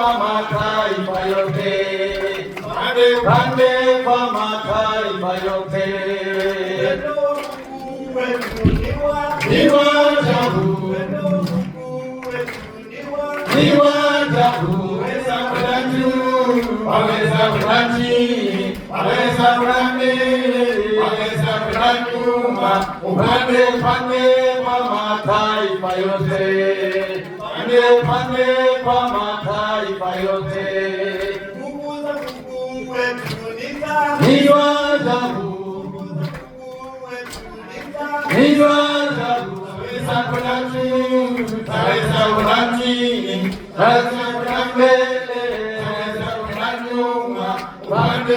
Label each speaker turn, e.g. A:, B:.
A: kwa mataifa yote, pande kwa mataifa yote. Ni wajabu, ni wajabu, waweza kwenda chini, waweza kwenda mbele, waweza kwenda nyuma, upande kwa mataifa yote, upande kwa mataifa yote. Ni wajabu, ni wajabu, waweza kwenda juu, waweza kwenda chini, waweza kwenda mbele, waweza kwenda nyuma, upande